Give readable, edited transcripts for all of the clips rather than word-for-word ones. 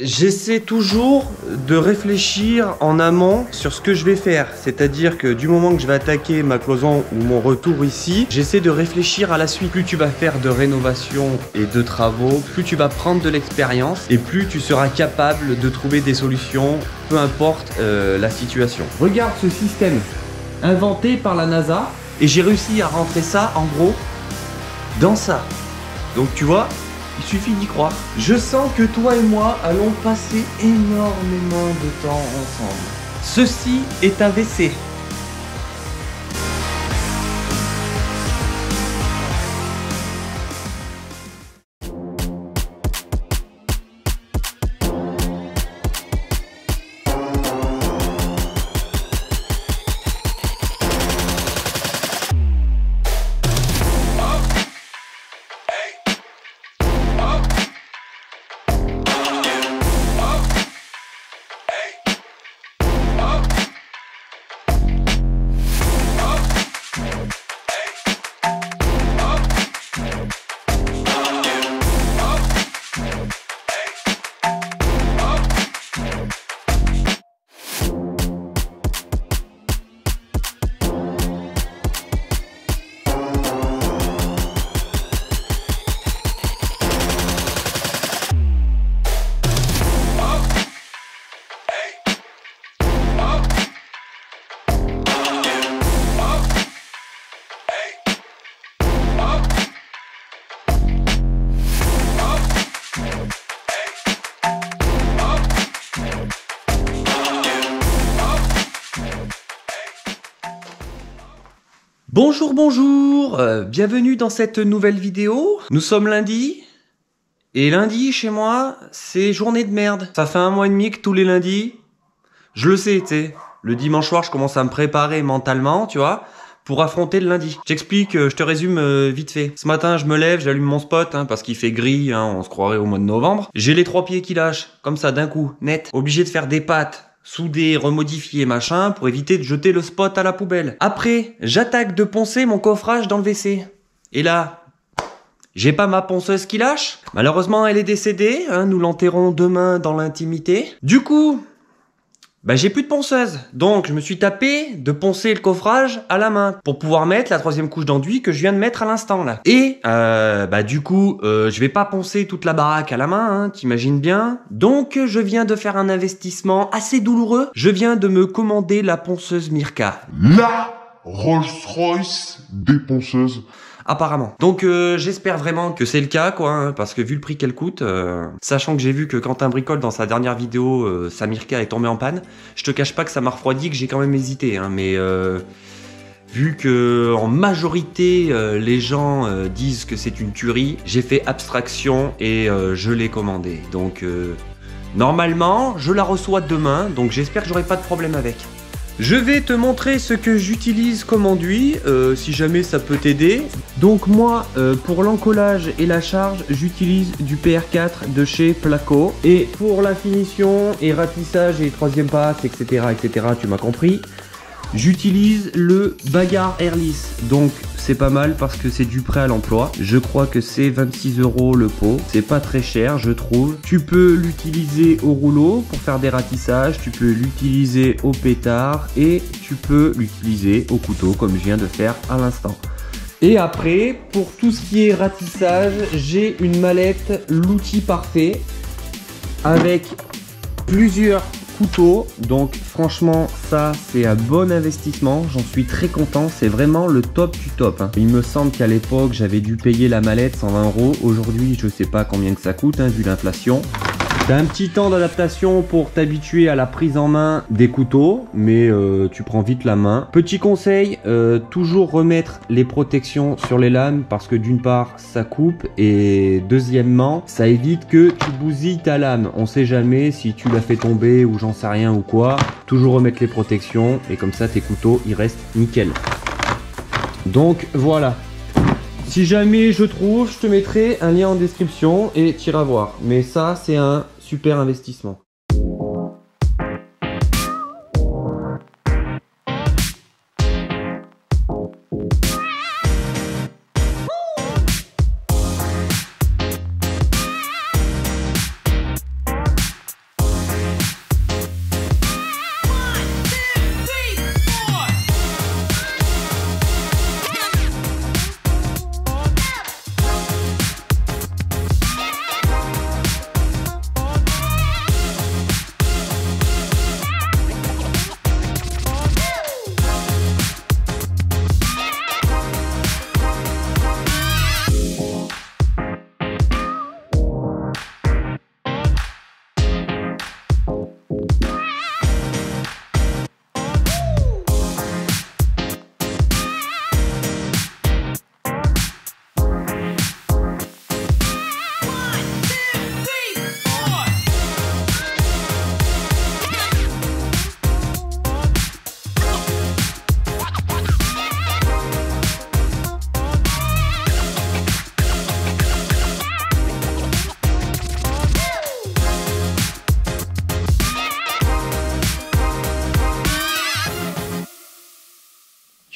J'essaie toujours de réfléchir en amont sur ce que je vais faire. C'est-à-dire que du moment que je vais attaquer ma cloison ou mon retour ici, j'essaie de réfléchir à la suite. Plus tu vas faire de rénovation et de travaux, plus tu vas prendre de l'expérience et plus tu seras capable de trouver des solutions, peu importe la situation. Regarde ce système inventé par la NASA et j'ai réussi à rentrer ça en gros dans ça. Donc tu vois, il suffit d'y croire. Je sens que toi et moi allons passer énormément de temps ensemble. Ceci est un WC. Bonjour, bonjour, bienvenue dans cette nouvelle vidéo. Nous sommes lundi, et lundi chez moi, c'est journée de merde. Ça fait 1 mois et demi que tous les lundis, je le sais, tu sais, le dimanche soir je commence à me préparer mentalement, tu vois, pour affronter le lundi. J'explique, je te résume vite fait. Ce matin je me lève, j'allume mon spot, parce qu'il fait gris, on se croirait au mois de novembre. J'ai les 3 pieds qui lâchent, comme ça d'un coup, net. Obligé de faire des pattes. Souder, remodifier, machin, pour éviter de jeter le spot à la poubelle. Après, j'attaque de poncer mon coffrage dans le WC. Et là, j'ai pas ma ponceuse qui lâche. Malheureusement, elle est décédée, nous l'enterrons demain dans l'intimité. Du coup, j'ai plus de ponceuse. Donc, je me suis tapé de poncer le coffrage à la main pour pouvoir mettre la 3e couche d'enduit que je viens de mettre à l'instant là. Et, du coup, je vais pas poncer toute la baraque à la main, t'imagines bien. Donc, je viens de faire un investissement assez douloureux. Je viens de me commander la ponceuse Mirka. La Rolls-Royce des ponceuses. Apparemment. Donc j'espère vraiment que c'est le cas quoi, parce que vu le prix qu'elle coûte, sachant que j'ai vu que Quentin Bricole dans sa dernière vidéo, sa Mirka est tombée en panne, je te cache pas que ça m'a refroidi, que j'ai quand même hésité, mais vu que en majorité les gens disent que c'est une tuerie, j'ai fait abstraction et je l'ai commandée. Donc normalement je la reçois demain, donc j'espère que j'aurai pas de problème avec. Je vais te montrer ce que j'utilise comme enduit, si jamais ça peut t'aider. Donc moi, pour l'encollage et la charge, j'utilise du PR4 de chez Placo. Et pour la finition et ratissage et 3e passe, etc., tu m'as compris, j'utilise le Bagarre Airless. Donc c'est pas mal parce que c'est du prêt à l'emploi. Je crois que c'est 26 € le pot. C'est pas très cher, je trouve. Tu peux l'utiliser au rouleau pour faire des ratissages. Tu peux l'utiliser au pétard. Et tu peux l'utiliser au couteau comme je viens de faire à l'instant. Et après, pour tout ce qui est ratissage, j'ai une mallette l'outil parfait avec plusieurs couteaux. Donc franchement ça c'est un bon investissement, j'en suis très content, c'est vraiment le top du top. Il me semble qu'à l'époque j'avais dû payer la mallette 120 €, aujourd'hui je sais pas combien que ça coûte vu l'inflation. T'as un petit temps d'adaptation pour t'habituer à la prise en main des couteaux, mais tu prends vite la main. Petit conseil, toujours remettre les protections sur les lames parce que d'une part ça coupe et deuxièmement ça évite que tu bousilles ta lame. On sait jamais si tu la fais tomber ou j'en sais rien ou quoi. Toujours remettre les protections et comme ça tes couteaux ils restent nickel. Donc voilà. Si jamais je trouve, je te mettrai un lien en description et tu iras voir. Mais ça c'est un super investissement.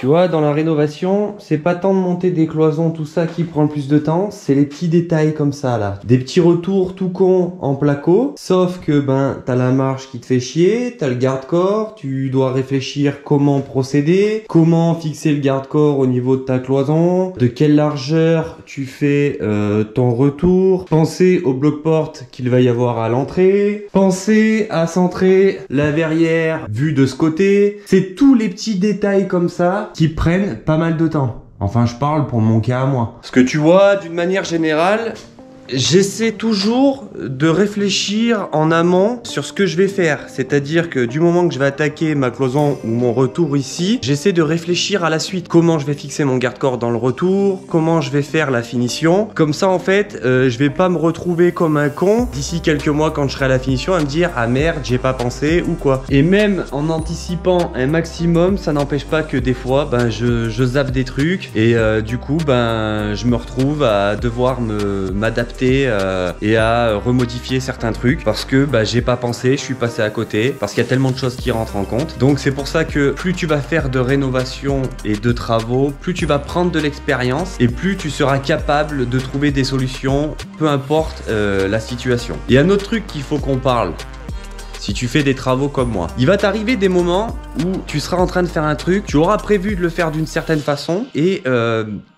Tu vois, dans la rénovation, c'est pas tant de monter des cloisons, tout ça qui prend le plus de temps, c'est les petits détails comme ça là. Des petits retours tout cons en placo, sauf que ben t'as la marche qui te fait chier, t'as le garde-corps, tu dois réfléchir comment procéder, comment fixer le garde-corps au niveau de ta cloison, de quelle largeur tu fais ton retour, penser au bloc-porte qu'il va y avoir à l'entrée, penser à centrer la verrière vue de ce côté. C'est tous les petits détails comme ça qui prennent pas mal de temps. Enfin, je parle pour mon cas à moi. Parce que tu vois, d'une manière générale, j'essaie toujours de réfléchir en amont sur ce que je vais faire. C'est-à-dire que du moment que je vais attaquer ma cloison ou mon retour ici, j'essaie de réfléchir à la suite. Comment je vais fixer mon garde-corps dans le retour, comment je vais faire la finition. Comme ça, en fait, je vais pas me retrouver comme un con d'ici quelques mois quand je serai à la finition à me dire « Ah merde, j'ai pas pensé » ou quoi. Et même en anticipant un maximum, ça n'empêche pas que des fois, ben, je zappe des trucs et du coup, ben, je me retrouve à devoir m'adapter et à remodifier certains trucs parce que bah, j'ai pas pensé, je suis passé à côté, parce qu'il y a tellement de choses qui rentrent en compte. Donc c'est pour ça que plus tu vas faire de rénovation et de travaux, plus tu vas prendre de l'expérience et plus tu seras capable de trouver des solutions, peu importe la situation. Et un autre truc qu'il faut qu'on parle, si tu fais des travaux comme moi, il va t'arriver des moments où tu seras en train de faire un truc, tu auras prévu de le faire d'une certaine façon et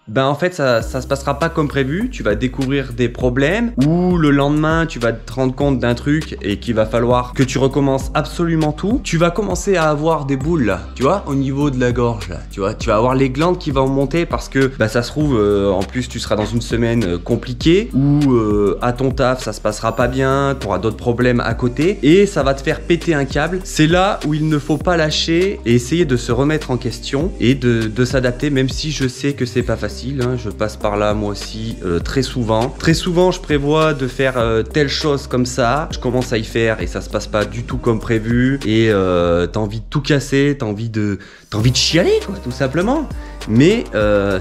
ben en fait ça se passera pas comme prévu, tu vas découvrir des problèmes ou le lendemain tu vas te rendre compte d'un truc et qu'il va falloir que tu recommences absolument tout. Tu vas commencer à avoir des boules là, tu vois, au niveau de la gorge là, tu vois, tu vas avoir les glandes qui vont monter parce que bah ça se trouve en plus tu seras dans une semaine compliquée ou à ton taf ça se passera pas bien, tu auras d'autres problèmes à côté et ça va te faire péter un câble. C'est là où il ne faut pas lâcher et essayer de se remettre en question et de s'adapter, même si je sais que c'est pas facile. Je passe par là moi aussi très souvent. Très souvent je prévois de faire telle chose comme ça, je commence à y faire et ça se passe pas du tout comme prévu et t'as envie de tout casser, t'as envie de chialer quoi, tout simplement. Mais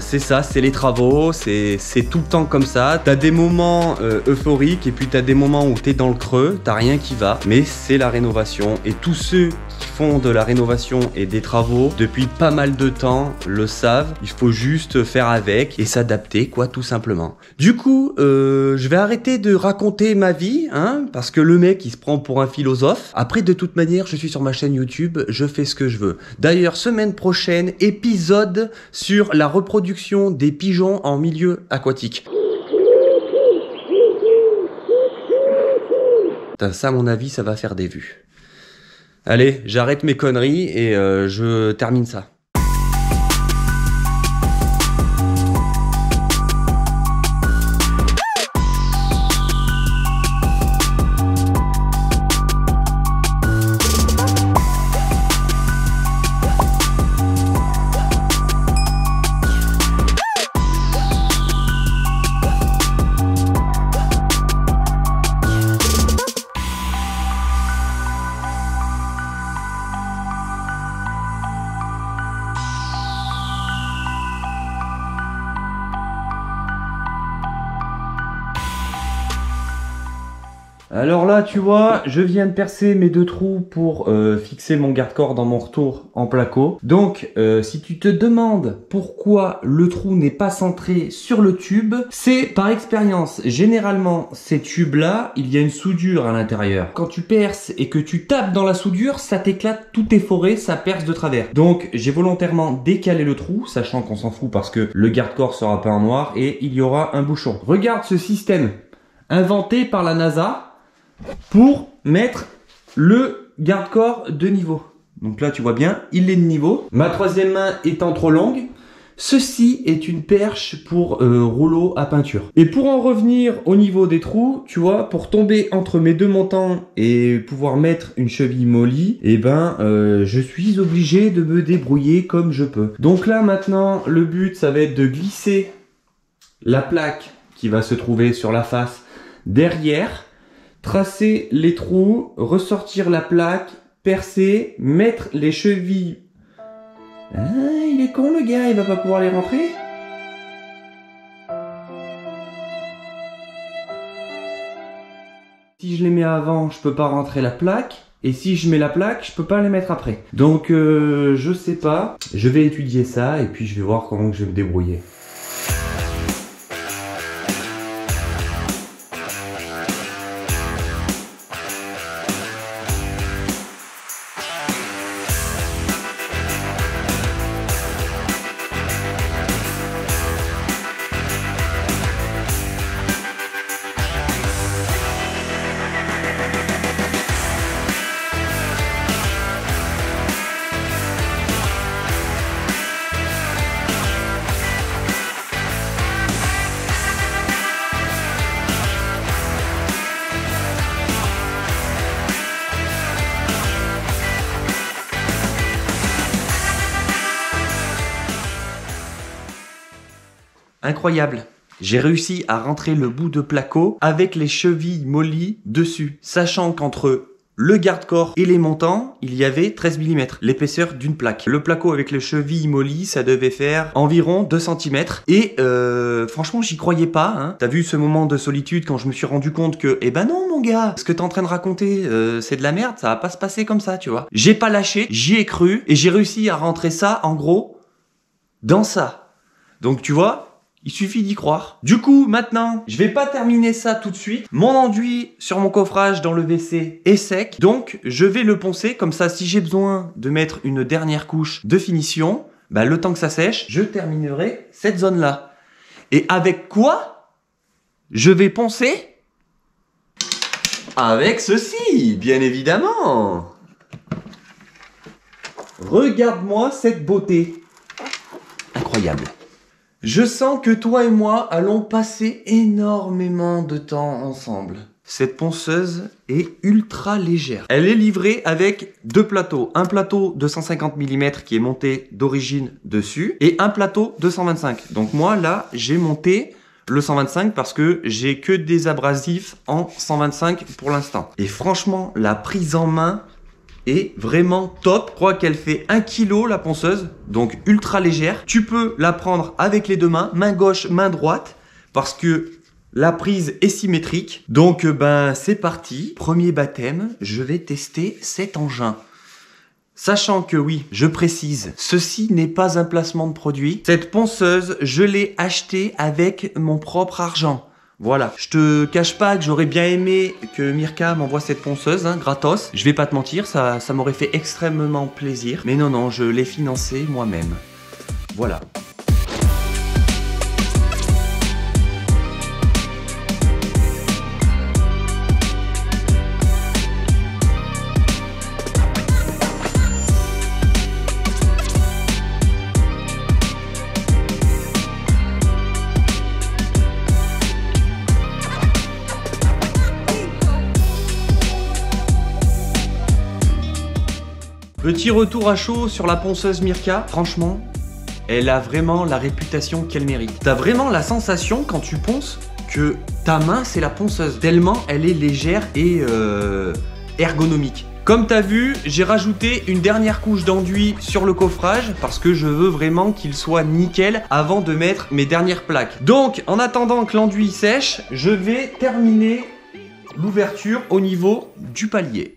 c'est ça, c'est les travaux, c'est tout le temps comme ça. T'as des moments euphoriques et puis t'as des moments où t'es dans le creux, t'as rien qui va. Mais c'est la rénovation et tous ceux qui font de la rénovation et des travaux depuis pas mal de temps le savent. Il faut juste faire avec et s'adapter quoi, tout simplement. Du coup, je vais arrêter de raconter ma vie, hein, parce que le mec il se prend pour un philosophe. Après, de toute manière, je suis sur ma chaîne YouTube, je fais ce que je veux. D'ailleurs, semaine prochaine, épisode sur la reproduction des pigeons en milieu aquatique. Ça, à mon avis, ça va faire des vues. Allez, j'arrête mes conneries et je termine ça. Alors là, tu vois, je viens de percer mes 2 trous pour fixer mon garde-corps dans mon retour en placo. Donc, si tu te demandes pourquoi le trou n'est pas centré sur le tube, c'est par expérience. Généralement, ces tubes-là, il y a une soudure à l'intérieur. Quand tu perces et que tu tapes dans la soudure, ça t'éclate, tout est foré, ça perce de travers. Donc, j'ai volontairement décalé le trou, sachant qu'on s'en fout parce que le garde-corps sera peint en noir et il y aura un bouchon. Regarde ce système inventé par la NASA pour mettre le garde-corps de niveau. Donc là tu vois bien, il est de niveau. Ma troisième main étant trop longue, ceci est une perche pour rouleau à peinture. Et pour en revenir au niveau des trous, tu vois, pour tomber entre mes 2 montants et pouvoir mettre une cheville molly, et ben je suis obligé de me débrouiller comme je peux. Donc là maintenant, le but ça va être de glisser la plaque qui va se trouver sur la face derrière, tracer les trous, ressortir la plaque, percer, mettre les chevilles. Ah, il est con le gars, il va pas pouvoir les rentrer. Si je les mets avant, je peux pas rentrer la plaque. et si je mets la plaque, je peux pas les mettre après. Donc je sais pas, je vais étudier ça et puis je vais voir comment je vais me débrouiller. Incroyable. J'ai réussi à rentrer le bout de placo avec les chevilles mollies dessus, sachant qu'entre le garde-corps et les montants, il y avait 13 mm, l'épaisseur d'une plaque. Le placo avec les chevilles mollies, ça devait faire environ 2 cm. Et franchement, j'y croyais pas. Hein. T'as vu ce moment de solitude quand je me suis rendu compte que, eh ben non mon gars, ce que t'es en train de raconter, c'est de la merde, ça va pas se passer comme ça, tu vois. J'ai pas lâché, j'y ai cru, et j'ai réussi à rentrer ça, en gros, dans ça. Donc tu vois, il suffit d'y croire. Du coup, maintenant, je vais pas terminer ça tout de suite. Mon enduit sur mon coffrage dans le WC est sec. Donc, je vais le poncer. Comme ça, si j'ai besoin de mettre une dernière couche de finition, bah, le temps que ça sèche, je terminerai cette zone-là. Et avec quoi je vais poncer? Avec ceci, bien évidemment. Regarde-moi cette beauté. Incroyable. Je sens que toi et moi allons passer énormément de temps ensemble. Cette ponceuse est ultra légère. Elle est livrée avec 2 plateaux. Un plateau de 150 mm qui est monté d'origine dessus et un plateau de 125. Donc moi là, j'ai monté le 125 parce que j'ai que des abrasifs en 125 pour l'instant. Et franchement, la prise en main est vraiment top. Je crois qu'elle fait 1 kg la ponceuse, donc ultra légère. Tu peux la prendre avec les deux mains, main gauche, main droite, parce que la prise est symétrique. Donc ben c'est parti. Premier baptême, je vais tester cet engin. Sachant que oui, je précise, ceci n'est pas un placement de produit. Cette ponceuse, je l'ai achetée avec mon propre argent. Voilà, je te cache pas que j'aurais bien aimé que Mirka m'envoie cette ponceuse, hein, gratos. Je vais pas te mentir, ça m'aurait fait extrêmement plaisir. Mais non, non, je l'ai financé moi-même. Voilà. Petit retour à chaud sur la ponceuse Mirka. Franchement, elle a vraiment la réputation qu'elle mérite. T'as vraiment la sensation quand tu ponces que ta main c'est la ponceuse. Tellement elle est légère et ergonomique. Comme t'as vu, j'ai rajouté une dernière couche d'enduit sur le coffrage parce que je veux vraiment qu'il soit nickel avant de mettre mes dernières plaques. Donc, en attendant que l'enduit sèche, je vais terminer l'ouverture au niveau du palier.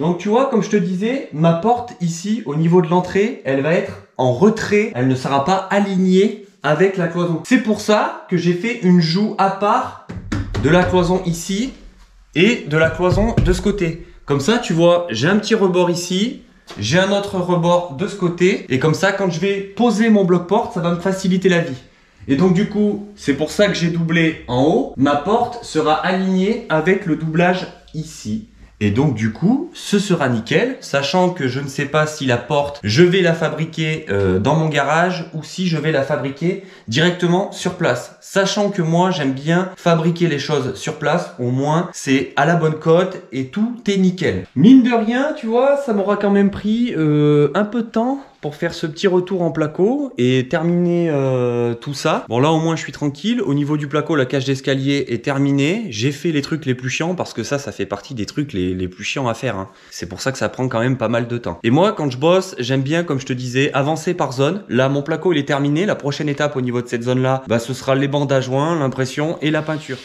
Donc tu vois, comme je te disais, ma porte ici, au niveau de l'entrée, elle va être en retrait. Elle ne sera pas alignée avec la cloison. C'est pour ça que j'ai fait une joue à part de la cloison ici et de la cloison de ce côté. Comme ça, tu vois, j'ai un petit rebord ici, j'ai un autre rebord de ce côté. Et comme ça, quand je vais poser mon bloc-porte, ça va me faciliter la vie. Et donc du coup, c'est pour ça que j'ai doublé en haut. Ma porte sera alignée avec le doublage ici. Et donc du coup, ce sera nickel, sachant que je ne sais pas si la porte, je vais la fabriquer dans mon garage ou si je vais la fabriquer directement sur place. Sachant que moi, j'aime bien fabriquer les choses sur place, au moins c'est à la bonne cote et tout est nickel. Mine de rien, tu vois, ça m'aura quand même pris un peu de temps pour faire ce petit retour en placo et terminer tout ça. Bon là au moins je suis tranquille. Au niveau du placo, la cage d'escalier est terminée. J'ai fait les trucs les plus chiants parce que ça fait partie des trucs les plus chiants à faire. Hein. C'est pour ça que ça prend quand même pas mal de temps. Et moi quand je bosse, j'aime bien, comme je te disais, avancer par zone. Là mon placo il est terminé. La prochaine étape au niveau de cette zone là, bah, ce sera les bandes à joint, l'impression et la peinture.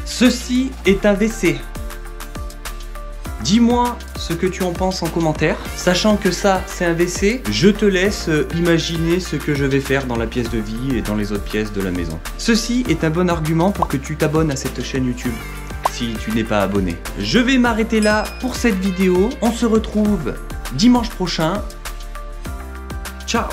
Ceci est un WC. Dis-moi ce que tu en penses en commentaire. Sachant que ça, c'est un WC, je te laisse imaginer ce que je vais faire dans la pièce de vie et dans les autres pièces de la maison. Ceci est un bon argument pour que tu t'abonnes à cette chaîne YouTube, si tu n'es pas abonné. Je vais m'arrêter là pour cette vidéo. On se retrouve dimanche prochain. Ciao!